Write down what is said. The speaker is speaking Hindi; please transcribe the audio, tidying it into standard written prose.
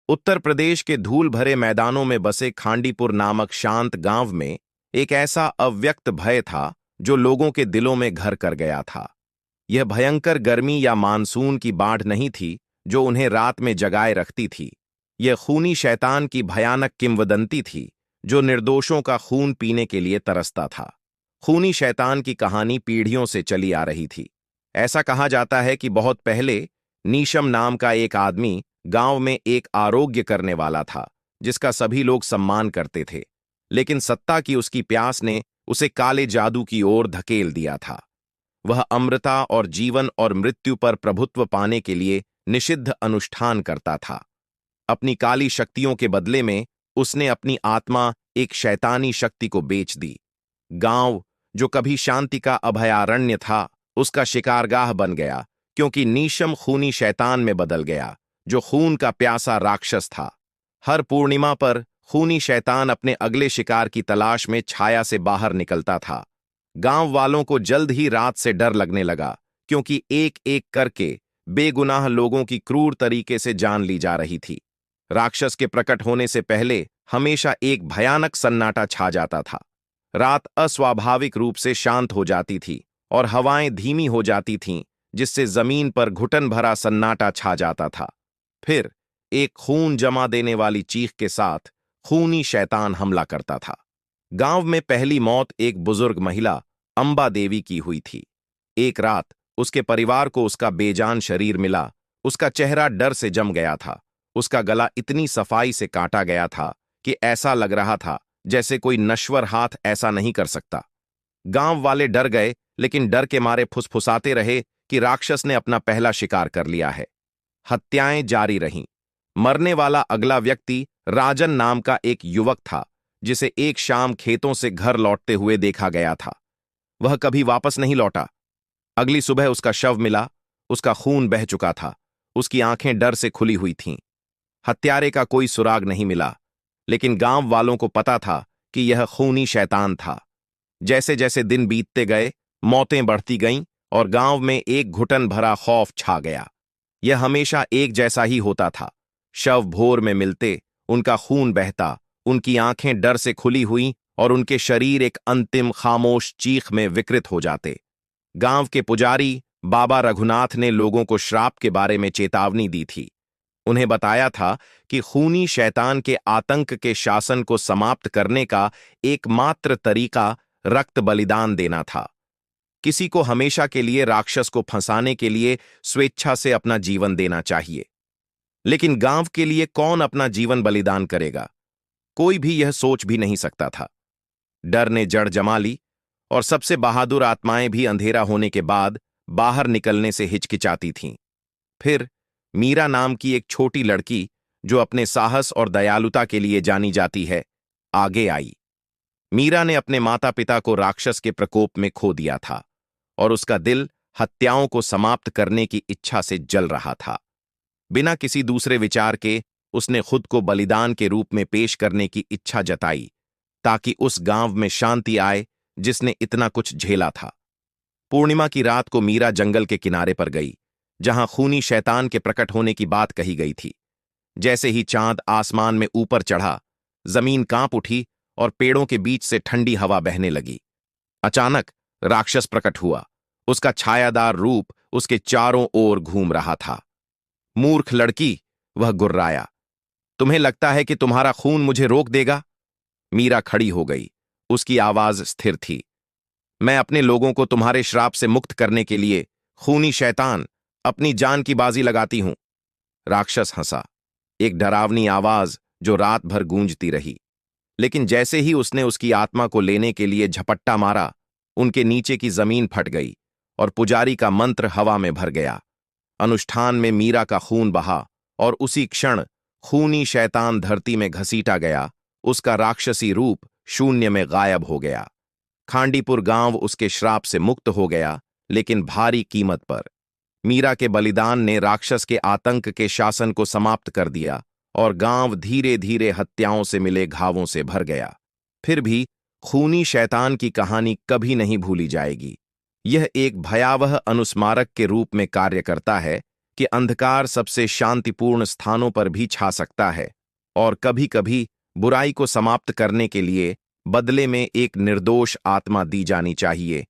उत्तर प्रदेश के धूल भरे मैदानों में बसे खांडीपुर नामक शांत गांव में एक ऐसा अव्यक्त भय था जो लोगों के दिलों में घर कर गया था। यह भयंकर गर्मी या मानसून की बाढ़ नहीं थी जो उन्हें रात में जगाए रखती थी। यह खूनी शैतान की भयानक किंवदंती थी जो निर्दोषों का खून पीने के लिए तरसता था। खूनी शैतान की कहानी पीढ़ियों से चली आ रही थी। ऐसा कहा जाता है कि बहुत पहले नीशम नाम का एक आदमी गांव में एक आरोग्य करने वाला था जिसका सभी लोग सम्मान करते थे, लेकिन सत्ता की उसकी प्यास ने उसे काले जादू की ओर धकेल दिया था। वह अमृता और जीवन और मृत्यु पर प्रभुत्व पाने के लिए निषिद्ध अनुष्ठान करता था। अपनी काली शक्तियों के बदले में उसने अपनी आत्मा एक शैतानी शक्ति को बेच दी। गांव, जो कभी शांति का अभयारण्य था, उसका शिकारगाह बन गया क्योंकि नीशम खूनी शैतान में बदल गया जो खून का प्यासा राक्षस था। हर पूर्णिमा पर खूनी शैतान अपने अगले शिकार की तलाश में छाया से बाहर निकलता था। गांव वालों को जल्द ही रात से डर लगने लगा क्योंकि एक एक करके बेगुनाह लोगों की क्रूर तरीके से जान ली जा रही थी। राक्षस के प्रकट होने से पहले हमेशा एक भयानक सन्नाटा छा जाता था। रात अस्वाभाविक रूप से शांत हो जाती थी और हवाएं धीमी हो जाती थीं, जिससे जमीन पर घुटन भरा सन्नाटा छा जाता था। फिर एक खून जमा देने वाली चीख के साथ खूनी शैतान हमला करता था। गांव में पहली मौत एक बुजुर्ग महिला अंबा देवी की हुई थी। एक रात उसके परिवार को उसका बेजान शरीर मिला। उसका चेहरा डर से जम गया था। उसका गला इतनी सफाई से काटा गया था कि ऐसा लग रहा था जैसे कोई नश्वर हाथ ऐसा नहीं कर सकता। गांव वाले डर गए, लेकिन डर के मारे फुसफुसाते रहे कि राक्षस ने अपना पहला शिकार कर लिया है। हत्याएं जारी रहीं। मरने वाला अगला व्यक्ति राजन नाम का एक युवक था जिसे एक शाम खेतों से घर लौटते हुए देखा गया था। वह कभी वापस नहीं लौटा। अगली सुबह उसका शव मिला। उसका खून बह चुका था। उसकी आंखें डर से खुली हुई थीं। हत्यारे का कोई सुराग नहीं मिला, लेकिन गांव वालों को पता था कि यह खूनी शैतान था। जैसे जैसे दिन बीतते गए, मौतें बढ़ती गईं और गांव में एक घुटन भरा खौफ छा गया। यह हमेशा एक जैसा ही होता था। शव भोर में मिलते, उनका खून बहता, उनकी आंखें डर से खुली हुई और उनके शरीर एक अंतिम खामोश चीख में विकृत हो जाते। गांव के पुजारी बाबा रघुनाथ ने लोगों को श्राप के बारे में चेतावनी दी थी। उन्हें बताया था कि खूनी शैतान के आतंक के शासन को समाप्त करने का एकमात्र तरीका रक्त बलिदान देना था। किसी को हमेशा के लिए राक्षस को फंसाने के लिए स्वेच्छा से अपना जीवन देना चाहिए। लेकिन गांव के लिए कौन अपना जीवन बलिदान करेगा? कोई भी यह सोच भी नहीं सकता था। डर ने जड़ जमा ली और सबसे बहादुर आत्माएं भी अंधेरा होने के बाद बाहर निकलने से हिचकिचाती थीं। फिर मीरा नाम की एक छोटी लड़की, जो अपने साहस और दयालुता के लिए जानी जाती है, आगे आई। मीरा ने अपने माता पिता को राक्षस के प्रकोप में खो दिया था और उसका दिल हत्याओं को समाप्त करने की इच्छा से जल रहा था। बिना किसी दूसरे विचार के उसने खुद को बलिदान के रूप में पेश करने की इच्छा जताई ताकि उस गांव में शांति आए जिसने इतना कुछ झेला था। पूर्णिमा की रात को मीरा जंगल के किनारे पर गई जहां खूनी शैतान के प्रकट होने की बात कही गई थी। जैसे ही चांद आसमान में ऊपर चढ़ा, जमीन कांप उठी और पेड़ों के बीच से ठंडी हवा बहने लगी। अचानक राक्षस प्रकट हुआ। उसका छायादार रूप उसके चारों ओर घूम रहा था। मूर्ख लड़की, वह गुर्राया, तुम्हें लगता है कि तुम्हारा खून मुझे रोक देगा? मीरा खड़ी हो गई। उसकी आवाज स्थिर थी। मैं अपने लोगों को तुम्हारे श्राप से मुक्त करने के लिए, खूनी शैतान, अपनी जान की बाजी लगाती हूं। राक्षस हंसा, एक डरावनी आवाज जो रात भर गूंजती रही। लेकिन जैसे ही उसने उसकी आत्मा को लेने के लिए झपट्टा मारा, उनके नीचे की जमीन फट गई और पुजारी का मंत्र हवा में भर गया। अनुष्ठान में मीरा का खून बहा और उसी क्षण खूनी शैतान धरती में घसीटा गया। उसका राक्षसी रूप शून्य में गायब हो गया। खांडीपुर गांव उसके श्राप से मुक्त हो गया, लेकिन भारी कीमत पर। मीरा के बलिदान ने राक्षस के आतंक के शासन को समाप्त कर दिया और गांव धीरे धीरे हत्याओं से मिले घावों से भर गया। फिर भी खूनी शैतान की कहानी कभी नहीं भूली जाएगी। यह एक भयावह अनुस्मारक के रूप में कार्य करता है कि अंधकार सबसे शांतिपूर्ण स्थानों पर भी छा सकता है और कभी-कभी बुराई को समाप्त करने के लिए बदले में एक निर्दोष आत्मा दी जानी चाहिए